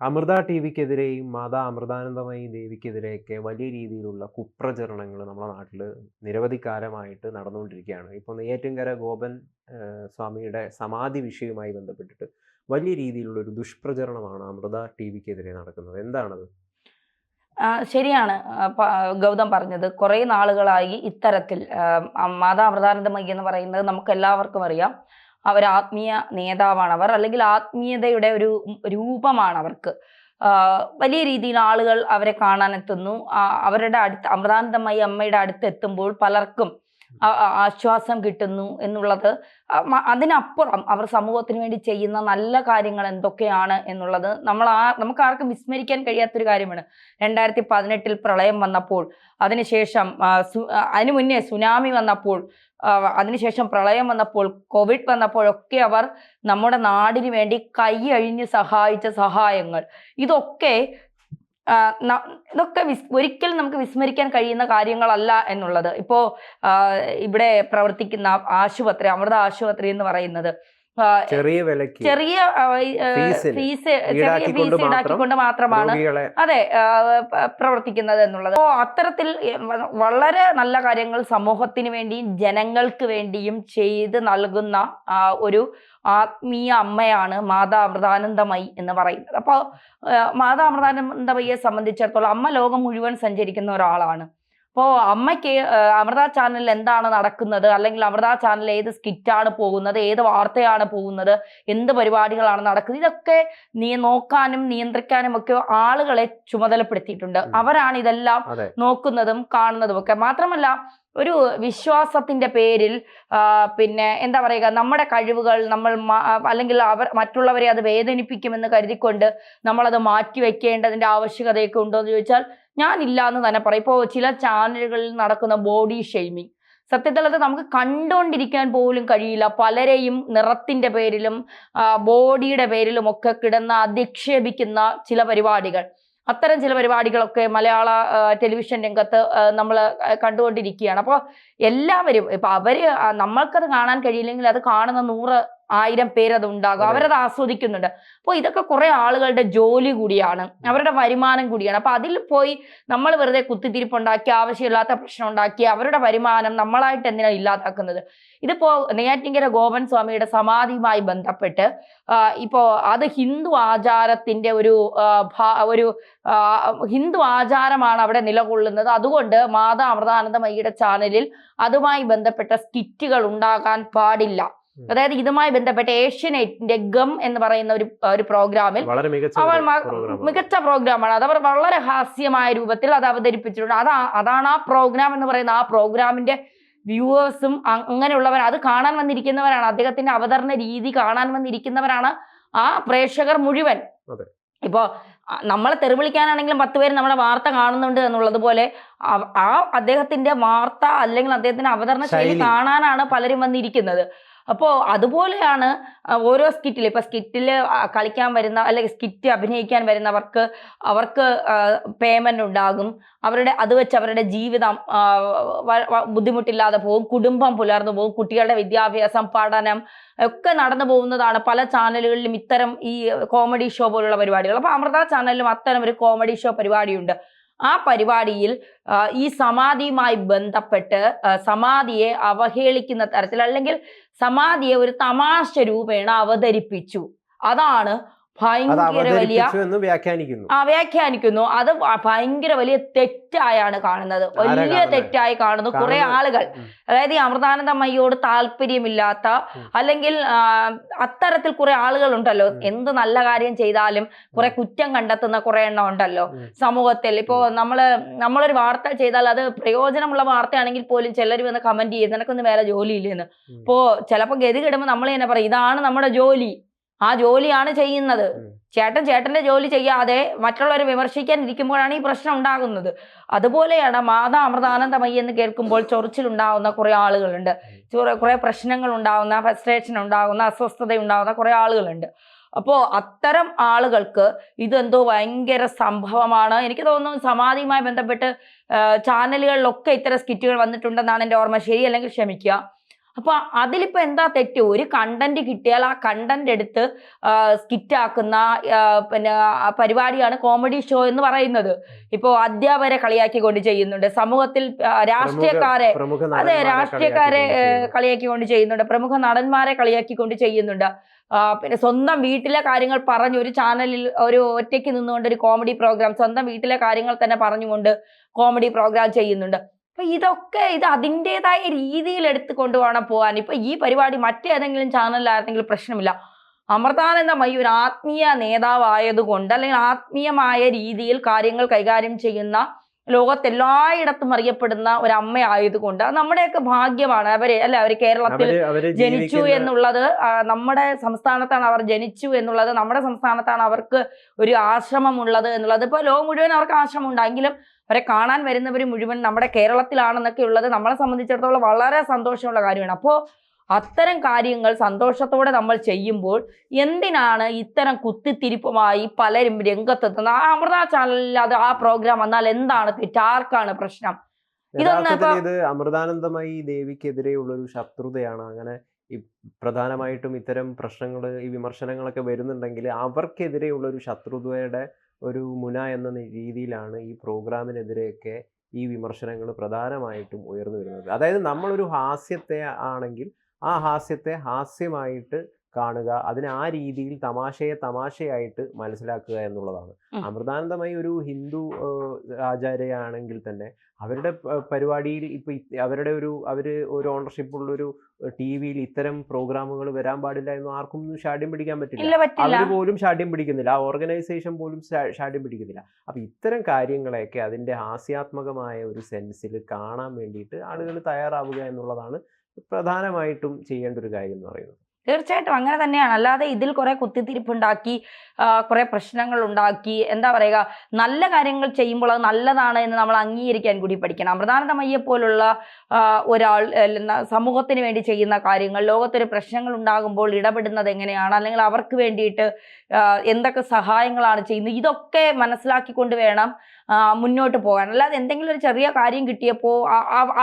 അമൃത ടിവിക്കെതിരെയും മാതാ അമൃതാനന്ദമയി ദേവിക്കെതിരെയൊക്കെ വലിയ രീതിയിലുള്ള കുപ്രചരണങ്ങൾ നമ്മുടെ നാട്ടിൽ നിരവധി കാലമായിട്ട് നടന്നുകൊണ്ടിരിക്കുകയാണ്. ഇപ്പോൾ നെയ്യാറ്റിൻകര ഗോപൻ സ്വാമിയുടെ സമാധി വിഷയവുമായി ബന്ധപ്പെട്ടിട്ട് വലിയ രീതിയിലുള്ള ഒരു ദുഷ്പ്രചരണമാണ് അമൃത ടിവിക്കെതിരെ നടക്കുന്നത്. എന്താണത്? ശരിയാണ്. ഗൗതം പറഞ്ഞത്. കുറേ നാളുകളായി ഇത്തരത്തിൽ മാതാ അമൃതാനന്ദമയി എന്ന് പറയുന്നത് നമുക്കെല്ലാവർക്കും അറിയാം. അവർ ആത്മീയ നേതാവാണ് അവർ, അല്ലെങ്കിൽ ആത്മീയതയുടെ ഒരു രൂപമാണ് അവർക്ക്. വലിയ രീതിയിൽ ആളുകൾ അവരെ കാണാനെത്തുന്നു. അവരുടെ അടുത്ത് അമൃതാനന്ദമയി അമ്മയുടെ അടുത്ത് എത്തുമ്പോൾ പലർക്കും ആശ്വാസം കിട്ടുന്നു എന്നുള്ളത്. അതിനപ്പുറം അവർ സമൂഹത്തിന് വേണ്ടി ചെയ്യുന്ന നല്ല കാര്യങ്ങൾ എന്തൊക്കെയാണ് എന്നുള്ളത് നമുക്ക് ആർക്കും വിസ്മരിക്കാൻ കഴിയാത്തൊരു കാര്യമാണ്. 2018 പ്രളയം വന്നപ്പോൾ, അതിനുശേഷം അതിനു മുന്നേ സുനാമി വന്നപ്പോൾ, അതിനുശേഷം പ്രളയം വന്നപ്പോൾ, കോവിഡ് വന്നപ്പോഴൊക്കെ അവർ നമ്മുടെ നാടിന് വേണ്ടി കൈ അഴിഞ്ഞ് സഹായിച്ച സഹായങ്ങൾ, ഇതൊക്കെ ഒരിക്കലും നമുക്ക് വിസ്മരിക്കാൻ കഴിയുന്ന കാര്യങ്ങളല്ല എന്നുള്ളത്. ഇപ്പോ ഇവിടെ പ്രവർത്തിക്കുന്ന ആശുപത്രി, അമൃത ആശുപത്രി എന്ന് പറയുന്നത് ചെറിയ ഫീസ് ഈടാക്കിക്കൊണ്ട് മാത്രമാണ് അതെ പ്രവർത്തിക്കുന്നത് എന്നുള്ളത്. അപ്പോ അത്തരത്തിൽ വളരെ നല്ല കാര്യങ്ങൾ സമൂഹത്തിന് വേണ്ടിയും ജനങ്ങൾക്ക് വേണ്ടിയും ചെയ്ത് നൽകുന്ന ഒരു ആത്മീയ അമ്മയാണ് മാതാ അമൃതാനന്ദമയി എന്ന് പറയുന്നത്. അപ്പോൾ മാതാ അമൃതാനന്ദമയിയെ സംബന്ധിച്ചിടത്തോളം അമ്മ ലോകം മുഴുവൻ സഞ്ചരിക്കുന്ന ഒരാളാണ്. അപ്പോൾ അമ്മയ്ക്ക് അമൃത ചാനലിൽ എന്താണ് നടക്കുന്നത്, അല്ലെങ്കിൽ അമൃത ചാനലിൽ ഏത് സ്കിറ്റാണ് പോകുന്നത്, ഏത് വാർത്തയാണ് പോകുന്നത്, എന്ത് പരിപാടികളാണ് നടക്കുന്നത്, ഇതൊക്കെ നോക്കാനും നിയന്ത്രിക്കാനും ഒക്കെ ആളുകളെ ചുമതലപ്പെടുത്തിയിട്ടുണ്ട്. അവരാണ് ഇതെല്ലാം നോക്കുന്നതും കാണുന്നതും ഒക്കെ. മാത്രമല്ല, ഒരു വിശ്വാസത്തിന്റെ പേരിൽ പിന്നെ എന്താ പറയുക, നമ്മുടെ കഴിവുകൾ അല്ലെങ്കിൽ മറ്റുള്ളവരെ അത് വേദനിപ്പിക്കുമെന്ന് കരുതിക്കൊണ്ട് നമ്മളത് മാറ്റിവെക്കേണ്ടതിന്റെ ആവശ്യകതയൊക്കെ ഉണ്ടോ എന്ന് ചോദിച്ചാൽ ഞാനില്ല എന്ന് തന്നെ പറയും. ഇപ്പോൾ ചില ചാനലുകളിൽ നടക്കുന്ന ബോഡി ഷെയ്മിങ്, സത്യത്തിൽ അത് നമുക്ക് കണ്ടുകൊണ്ടിരിക്കാൻ പോലും കഴിയില്ല. പലരെയും നിറത്തിന്റെ പേരിലും ബോഡിയുടെ പേരിലും ഒക്കെ കിടന്ന് അധിക്ഷേപിക്കുന്ന ചില പരിപാടികൾ, അത്തരം ചില പരിപാടികളൊക്കെ മലയാള ടെലിവിഷൻ രംഗത്ത് നമ്മൾ കണ്ടുകൊണ്ടിരിക്കുകയാണ്. അപ്പോൾ എല്ലാവരും ഇപ്പൊ നമ്മൾക്കത് കാണാൻ കഴിയില്ലെങ്കിൽ അത് കാണുന്ന 100,000 പേരത് ഉണ്ടാകും, അവരത് ആസ്വദിക്കുന്നുണ്ട്. അപ്പോൾ ഇതൊക്കെ കുറെ ആളുകളുടെ ജോലി കൂടിയാണ്, അവരുടെ വരുമാനം കൂടിയാണ്. അപ്പൊ അതിൽ പോയി നമ്മൾ വെറുതെ കുത്തിത്തിരിപ്പുണ്ടാക്കി ആവശ്യമില്ലാത്ത പ്രശ്നം ഉണ്ടാക്കി അവരുടെ വരുമാനം നമ്മളായിട്ട് എന്തിനാണ് ഇല്ലാതാക്കുന്നത്? ഇതിപ്പോ നെയ്യാറ്റിൻകര ഗോപൻ സ്വാമിയുടെ സമാധിയുമായി ബന്ധപ്പെട്ട് ഇപ്പോ അത് ഹിന്ദു ആചാരത്തിന്റെ ഒരു ഹിന്ദു ആചാരമാണ് അവിടെ നിലകൊള്ളുന്നത്. അതുകൊണ്ട് മാതാ അമൃതാനന്ദമയിയുടെ ചാനലിൽ അതുമായി ബന്ധപ്പെട്ട സ്കിറ്റുകൾ ഉണ്ടാകാൻ പാടില്ല. അതായത് ഇതുമായി ബന്ധപ്പെട്ട ഏഷ്യനെറ്റിന്റെ ഗം എന്ന് പറയുന്ന ഒരു പ്രോഗ്രാമിൽ മികച്ച പ്രോഗ്രാമാണ് അത്. അവർ വളരെ ഹാസ്യമായ രൂപത്തിൽ അത് അവതരിപ്പിച്ചിട്ടുണ്ട്. അതാണ് ആ പ്രോഗ്രാം എന്ന് പറയുന്നത്. ആ പ്രോഗ്രാമിന്റെ വ്യൂവേഴ്സും അങ്ങനെയുള്ളവർ, അത് കാണാൻ വന്നിരിക്കുന്നവരാണ്, അദ്ദേഹത്തിന്റെ അവതരണ രീതി കാണാൻ വന്നിരിക്കുന്നവരാണ് ആ പ്രേക്ഷകർ മുഴുവൻ. ഇപ്പോ നമ്മളെ തെറിവിളിക്കാനാണെങ്കിലും 10 പേര് നമ്മുടെ വാർത്ത കാണുന്നുണ്ട് എന്നുള്ളത് പോലെ അദ്ദേഹത്തിന്റെ വാർത്ത അല്ലെങ്കിൽ അദ്ദേഹത്തിന്റെ അവതരണ ശൈലി കാണാനാണ് പലരും വന്നിരിക്കുന്നത്. അപ്പോൾ അതുപോലെയാണ് ഓരോ സ്കിറ്റിൽ, ഇപ്പൊ സ്കിറ്റിൽ കളിക്കാൻ വരുന്ന അല്ലെങ്കിൽ സ്കിറ്റ് അഭിനയിക്കാൻ അവർക്ക് പേയ്മെന്റ് ഉണ്ടാകും. അത് വെച്ച് അവരുടെ ജീവിതം ബുദ്ധിമുട്ടില്ലാതെ പോകും, കുടുംബം പുലർന്നു പോകും, കുട്ടികളുടെ വിദ്യാഭ്യാസം, പഠനം ഒക്കെ നടന്നു പോകുന്നതാണ്. പല ചാനലുകളിലും ഇത്തരം ഈ കോമഡി ഷോ പോലുള്ള പരിപാടികൾ. അപ്പൊ അമൃത ചാനലിലും അത്തരം ഒരു കോമഡി ഷോ പരിപാടിയുണ്ട്. ആ പരിപാടിയിൽ ഈ സമാധിയുമായി ബന്ധപ്പെട്ട് സമാധിയെ അവഹേളിക്കുന്ന തരത്തിൽ, അല്ലെങ്കിൽ സമാധിയെ ഒരു തമാശ രൂപേണ അവതരിപ്പിച്ചു. അതാണ് ഭയങ്കര വലിയ വ്യാഖ്യാനിക്കുന്നു. അത് ഭയങ്കര വലിയ തെറ്റായാണ് കാണുന്നത്, വലിയ തെറ്റായി കാണുന്നു കുറെ ആളുകൾ. അതായത് ഈ അമൃതാനന്ദമയിയോട് താല്പര്യമില്ലാത്ത, അല്ലെങ്കിൽ അത്തരത്തിൽ കുറെ ആളുകൾ ഉണ്ടല്ലോ, എന്ത് നല്ല കാര്യം ചെയ്താലും കുറെ കുറ്റം കണ്ടെത്തുന്ന കുറെ എണ്ണം ഉണ്ടല്ലോ സമൂഹത്തിൽ. ഇപ്പോ നമ്മളൊരു വാർത്ത ചെയ്താൽ അത് പ്രയോജനമുള്ള വാർത്തയാണെങ്കിൽ പോലും ചിലർ വന്ന് കമന്റ് ചെയ്ത് നിനക്കൊന്നും വേറെ ജോലിയില്ലെന്ന്. ഇപ്പോ ചിലപ്പോൾ ഗതി കിടുമ്പോൾ നമ്മൾ തന്നെ പറയും ഇതാണ് നമ്മുടെ ജോലി, ആ ജോലിയാണ് ചെയ്യുന്നത്. ചേട്ടന്റെ ജോലി ചെയ്യാതെ മറ്റുള്ളവരെ വിമർശിക്കാൻ ഇരിക്കുമ്പോഴാണ് ഈ പ്രശ്നം ഉണ്ടാകുന്നത്. അതുപോലെയാണ് മാതാ അമൃതാനന്ദമയി എന്ന് കേൾക്കുമ്പോൾ ചൊറിച്ചിലുണ്ടാവുന്ന കുറെ ആളുകളുണ്ട്, കുറെ പ്രശ്നങ്ങൾ ഉണ്ടാവുന്ന, ഫ്രസ്ട്രേഷൻ ഉണ്ടാകുന്ന, അസ്വസ്ഥത ഉണ്ടാകുന്ന കുറെ ആളുകളുണ്ട്. അപ്പോൾ അത്തരം ആളുകൾക്ക് ഇതെന്തോ ഭയങ്കര സംഭവമാണ്. എനിക്ക് തോന്നുന്നു സമാധിയുമായി ബന്ധപ്പെട്ട് ചാനലുകളിലൊക്കെ ഇത്തരം സ്കിറ്റുകൾ വന്നിട്ടുണ്ടെന്നാണ് എൻ്റെ ഓർമ്മ. ശരിയല്ലെങ്കിൽ ക്ഷമിക്കുക. അപ്പൊ അതിലിപ്പോ എന്താ തെറ്റ്? ഒരു കണ്ടന്റ് കിട്ടിയാൽ ആ കണ്ടന്റ് എടുത്ത് സ്കിറ്റ് ആക്കുന്ന പിന്നെ പരിപാടിയാണ് കോമഡി ഷോ എന്ന് പറയുന്നത്. ഇപ്പോ അധ്യാപകരെ കളിയാക്കിക്കൊണ്ട് ചെയ്യുന്നുണ്ട്, സമൂഹത്തിൽ രാഷ്ട്രീയക്കാരെ കളിയാക്കിക്കൊണ്ട് ചെയ്യുന്നുണ്ട്, പ്രമുഖ നടന്മാരെ കളിയാക്കിക്കൊണ്ട് ചെയ്യുന്നുണ്ട്. പിന്നെ സ്വന്തം വീട്ടിലെ കാര്യങ്ങൾ പറഞ്ഞ് ഒരു ചാനലിൽ ഒരു ഒറ്റയ്ക്ക് നിന്നുകൊണ്ട് ഒരു കോമഡി പ്രോഗ്രാം, സ്വന്തം വീട്ടിലെ കാര്യങ്ങൾ തന്നെ പറഞ്ഞുകൊണ്ട് കോമഡി പ്രോഗ്രാം ചെയ്യുന്നുണ്ട്. അപ്പൊ ഇതൊക്കെ ഇത് അതിൻ്റെതായ രീതിയിൽ എടുത്തു കൊണ്ടുപോകണം പോകാൻ. ഇപ്പൊ ഈ പരിപാടി മറ്റേതെങ്കിലും ചാനലിലായിരുന്നെങ്കിൽ പ്രശ്നമില്ല. അമൃതാനന്ദമയി ഒരു ആത്മീയ നേതാവായതുകൊണ്ട്, അല്ലെങ്കിൽ ആത്മീയമായ രീതിയിൽ കാര്യങ്ങൾ കൈകാര്യം ചെയ്യുന്ന, ലോകത്തെല്ലായിടത്തും അറിയപ്പെടുന്ന ഒരു അമ്മയായതുകൊണ്ട് അത് നമ്മുടെയൊക്കെ ഭാഗ്യമാണ്. അവർ കേരളത്തിൽ ജനിച്ചു എന്നുള്ളത്, നമ്മുടെ സംസ്ഥാനത്താണ് അവർ ജനിച്ചു എന്നുള്ളത്, നമ്മുടെ സംസ്ഥാനത്താണ് അവർക്ക് ഒരു ആശ്രമം ഉള്ളത് എന്നുള്ളത്. ഇപ്പൊ ലോകം മുഴുവൻ അവർക്ക് ആശ്രമം ഉണ്ടെങ്കിലും അവരെ കാണാൻ വരുന്നവർ മുഴുവൻ നമ്മുടെ കേരളത്തിലാണെന്നൊക്കെ ഉള്ളത് നമ്മളെ സംബന്ധിച്ചിടത്തോളം വളരെ സന്തോഷമുള്ള കാര്യമാണ്. അപ്പോൾ അത്തരം കാര്യങ്ങൾ സന്തോഷത്തോടെ നമ്മൾ ചെയ്യുമ്പോൾ എന്തിനാണ് ഇത്തരം കുത്തിത്തിരിപ്പുമായി പലരും രംഗത്തെത്തുന്നത്? ആ അമൃത ചാനലിൽ അത് ആ പ്രോഗ്രാം വന്നാൽ എന്താണ് തെറ്റ്? ആർക്കാണ് പ്രശ്നം? ഇത് അമൃതാനന്ദമയി ദേവിക്കെതിരെയുള്ള ഒരു ശത്രുതയാണ്. അങ്ങനെ ഈ പ്രധാനമായിട്ടും ഇത്തരം പ്രശ്നങ്ങൾ, ഈ വിമർശനങ്ങളൊക്കെ വരുന്നുണ്ടെങ്കിൽ അവർക്കെതിരെയുള്ള ഒരു ശത്രുതയുടെ ഒരു മുന എന്ന രീതിയിലാണ് ഈ പ്രോഗ്രാമിനെതിരെയൊക്കെ ഈ വിമർശനങ്ങൾ പ്രധാനമായിട്ടും ഉയർന്നു വരുന്നത്. അതായത് നമ്മളൊരു ഹാസ്യത്തെ ആണെങ്കിൽ ആ ഹാസ്യത്തെ ഹാസ്യമായിട്ട് കാണുക, അതിനെ ആ രീതിയിൽ തമാശയെ തമാശയായിട്ട് മനസ്സിലാക്കുക എന്നുള്ളതാണ്. അമൃതാനന്ദമയി ഒരു ഹിന്ദു ആചാര്യയാണെങ്കിൽ തന്നെ അവരുടെ പരിപാടിയിൽ ഇപ്പൊ അവരുടെ അവര് ഒരു ഓണർഷിപ്പ് ഉള്ളൊരു TV-യിൽ ഇത്തരം പ്രോഗ്രാമുകൾ വരാൻ പാടില്ല എന്ന് ആർക്കും ശാഠ്യം പിടിക്കാൻ പറ്റില്ല. അവർ പോലും ശാഠ്യം പിടിക്കുന്നില്ല, ആ ഓർഗനൈസേഷൻ പോലും ശാഠ്യം പിടിക്കുന്നില്ല. അപ്പൊ ഇത്തരം കാര്യങ്ങളെയൊക്കെ അതിന്റെ ഹാസ്യാത്മകമായ ഒരു സെൻസിൽ കാണാൻ വേണ്ടിയിട്ട് ആളുകൾ തയ്യാറാവുക എന്നുള്ളതാണ് പ്രധാനമായിട്ടും ചെയ്യേണ്ട ഒരു കാര്യം എന്ന് പറയുന്നത്. തീർച്ചയായിട്ടും അങ്ങനെ തന്നെയാണ്. അല്ലാതെ ഇതിൽ കുറെ കുത്തിത്തിരിപ്പുണ്ടാക്കി കുറെ പ്രശ്നങ്ങൾ ഉണ്ടാക്കി എന്താ പറയുക, നല്ല കാര്യങ്ങൾ ചെയ്യുമ്പോൾ അത് നല്ലതാണ് എന്ന് നമ്മൾ അംഗീകരിക്കാൻ കൂടി പഠിക്കണം. അമൃതാനന്ദമയ്യെ പോലുള്ള ഒരാൾ സമൂഹത്തിന് വേണ്ടി ചെയ്യുന്ന കാര്യങ്ങൾ, ലോകത്തൊരു പ്രശ്നങ്ങൾ ഉണ്ടാകുമ്പോൾ ഇടപെടുന്നത് എങ്ങനെയാണ്, അല്ലെങ്കിൽ അവർക്ക് വേണ്ടിയിട്ട് എന്തൊക്കെ സഹായങ്ങളാണ് ചെയ്യുന്നത്, ഇതൊക്കെ മനസ്സിലാക്കിക്കൊണ്ട് വേണം മുന്നോട്ട് പോകാൻ. അല്ലാതെ എന്തെങ്കിലും ഒരു ചെറിയ കാര്യം കിട്ടിയപ്പോൾ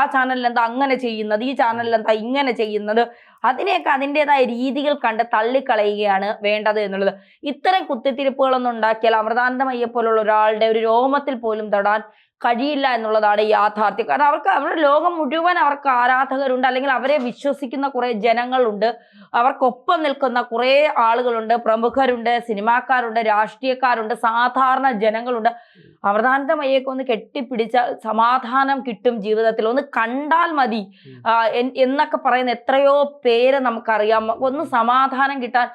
ആ ചാനലിൽ എന്താ അങ്ങനെ ചെയ്യുന്നത്, ഈ ചാനലിൽ എന്താ ഇങ്ങനെ ചെയ്യുന്നത്, അതിനെയൊക്കെ അതിൻ്റെതായ രീതികൾ കണ്ട് തള്ളിക്കളയുകയാണ് വേണ്ടത് എന്നുള്ളത്. ഇത്തരം കുത്തിത്തിരിപ്പുകളൊന്നും ഉണ്ടാക്കിയാൽ അമൃതാനന്ദമയ്യെ പോലുള്ള ഒരാളുടെ ഒരു രോമത്തിൽ പോലും തൊടാൻ കഴിയില്ല എന്നുള്ളതാണ് യാഥാർത്ഥ്യം. കാരണം അവരുടെ ലോകം മുഴുവൻ അവർക്ക് ആരാധകരുണ്ട്, അല്ലെങ്കിൽ അവരെ വിശ്വസിക്കുന്ന കുറെ ജനങ്ങളുണ്ട്, അവർക്കൊപ്പം നിൽക്കുന്ന കുറെ ആളുകളുണ്ട്, പ്രമുഖരുണ്ട്, സിനിമാക്കാരുണ്ട്, രാഷ്ട്രീയക്കാരുണ്ട്, സാധാരണ ജനങ്ങളുണ്ട്. അമൃതാനന്ദമയ്യൊക്കെ ഒന്ന് കെട്ടിപ്പിടിച്ചാൽ സമാധാനം കിട്ടും ജീവിതത്തിൽ, ഒന്ന് കണ്ടാൽ മതി എന്നൊക്കെ പറയുന്ന എത്രയോ പേര് നമുക്കറിയാം. ഒന്ന് സമാധാനം കിട്ടാൻ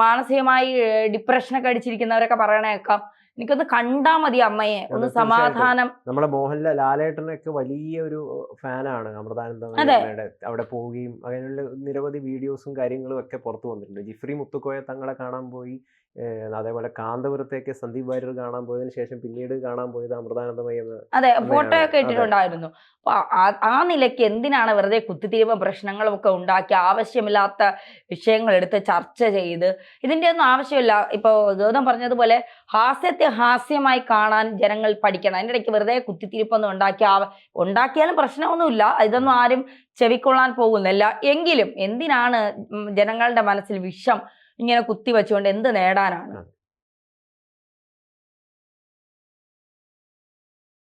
മാനസികമായി ഡിപ്രഷനൊക്കെ അടിച്ചിരിക്കുന്നവരൊക്കെ പറയണേക്കാം, എനിക്കൊന്ന് കണ്ടാ മതി അമ്മയെ, ഒന്ന് സമാധാനം. നമ്മളെ മോഹൻലാൽ ലാലേട്ടനൊക്കെ വലിയ ഒരു ഫാനാണ് അമൃതാനന്ദമയ്യയുടെ. അവിടെ പോവുകയും അങ്ങനെയുള്ള നിരവധി വീഡിയോസും കാര്യങ്ങളും ഒക്കെ പുറത്തു വന്നിട്ടുണ്ട്. ജിഫ്രി മുത്തുക്കോയ തങ്ങളെ കാണാൻ പോയി, അതേപോലെ കാന്തപുരത്തേക്ക് സന്ദീപ് വാര്യർ കാണാൻ പോയതിനു ശേഷം പിന്നീട് കാണാൻ പോയത് അമൃതാനന്ദമയി. അതെ, ഫോട്ടോ ഒക്കെ ഇട്ടിട്ടുണ്ടായിരുന്നു. ആ നിലയ്ക്ക് എന്തിനാണ് വെറുതെ കുത്തിത്തിരിവ് പ്രശ്നങ്ങളൊക്കെ ഉണ്ടാക്കി ആവശ്യമില്ലാത്ത വിഷയങ്ങൾ എടുത്ത് ചർച്ച ചെയ്ത്? ഇതിന്റെ ഒന്നും ആവശ്യമില്ല. ഇപ്പൊ ഗൗതം പറഞ്ഞതുപോലെ ഹാസ്യത്തെ ഹാസ്യമായി കാണാൻ ജനങ്ങൾ പഠിക്കണം. അതിൻ്റെ ഇടയ്ക്ക് വെറുതെ കുത്തിത്തിരിപ്പൊന്നും ഉണ്ടാക്കിയാലും പ്രശ്നമൊന്നുമില്ല, ഇതൊന്നും ആരും ചെവിക്കൊള്ളാൻ പോകുന്നില്ല. എങ്കിലും എന്തിനാണ് ജനങ്ങളുടെ മനസ്സിൽ വിഷം ഇങ്ങനെ കുത്തി വെച്ചുകൊണ്ട് എന്ത് നേടാനാണ്?